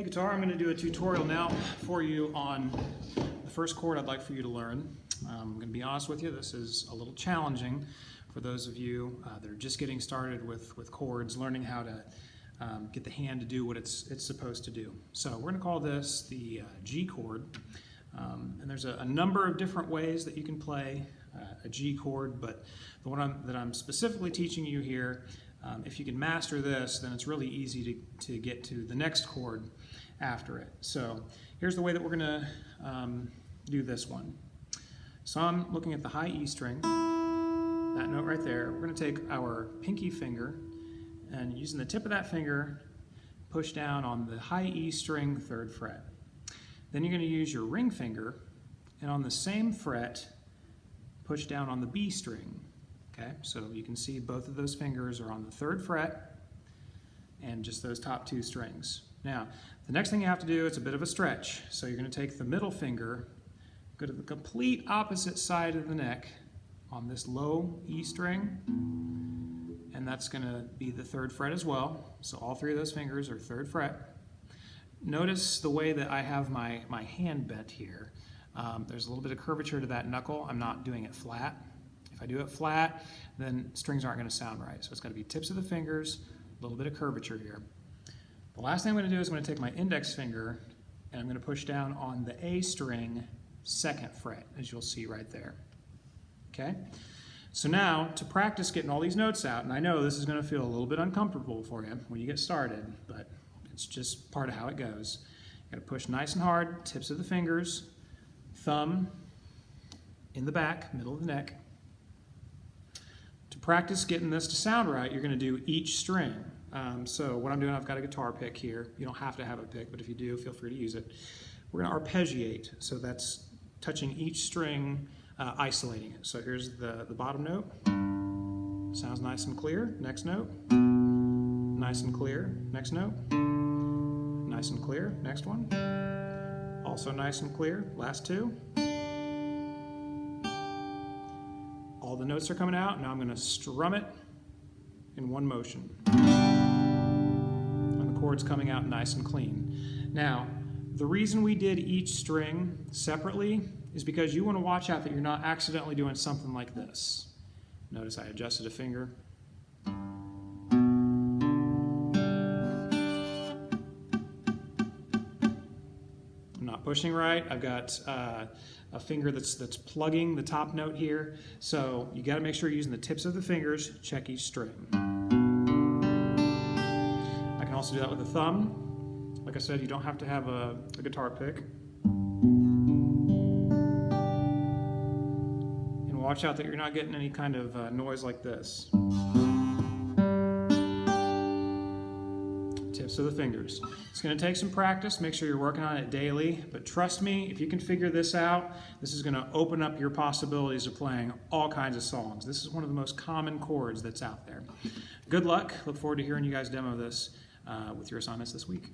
Hey guitar, I'm going to do a tutorial now for you on the first chord I'd like for you to learn. I'm going to be honest with you, this is a little challenging for those of you that are just getting started with chords, learning how to get the hand to do what it's supposed to do. So we're going to call this the G chord, and there's a number of different ways that you can play a G chord, but the one that I'm specifically teaching you here, if you can master this, then it's really easy to get to the next chord after it. So here's the way that we're going to do this one. So I'm looking at the high E string, that note right there. We're going to take our pinky finger and using the tip of that finger, push down on the high E string 3rd fret. Then you're going to use your ring finger and on the same fret, push down on the B string. Okay, so you can see both of those fingers are on the 3rd fret and just those top 2 strings. Now, the next thing you have to do is a bit of a stretch. So you're going to take the middle finger, go to the complete opposite side of the neck on this low E string, and that's going to be the 3rd fret as well. So all 3 of those fingers are 3rd fret. Notice the way that I have my hand bent here. There's a little bit of curvature to that knuckle. I'm not doing it flat. If I do it flat, then strings aren't going to sound right. So it's got to be tips of the fingers, a little bit of curvature here. The last thing I'm going to do is I'm going to take my index finger and I'm going to push down on the A string 2nd fret, as you'll see right there. Okay? So now, to practice getting all these notes out, and I know this is going to feel a little bit uncomfortable for you when you get started, but it's just part of how it goes. You got to push nice and hard, tips of the fingers, thumb in the back, middle of the neck. To practice getting this to sound right, you're going to do each string. So what I'm doing, I've got a guitar pick here. You don't have to have a pick, but if you do, feel free to use it. We're going to arpeggiate, so that's touching each string, isolating it. So here's the bottom note. Sounds nice and clear. Next note. Nice and clear. Next note. Nice and clear. Next one. Also nice and clear. Last 2. All the notes are coming out. Now I'm going to strum it in one motion. And the chord's coming out nice and clean. Now, the reason we did each string separately is because you want to watch out that you're not accidentally doing something like this. Notice I adjusted a finger. I'm not pushing right. I've got a finger that's plugging the top note here. So you got to make sure you're using the tips of the fingers. Check each string. I can also do that with the thumb. Like I said, you don't have to have a guitar pick. And watch out that you're not getting any kind of noise like this. Tips of the fingers. It's going to take some practice. Make sure you're working on it daily. But trust me, if you can figure this out, this is going to open up your possibilities of playing all kinds of songs. This is one of the most common chords that's out there. Good luck. Look forward to hearing you guys demo this with your assignments this week.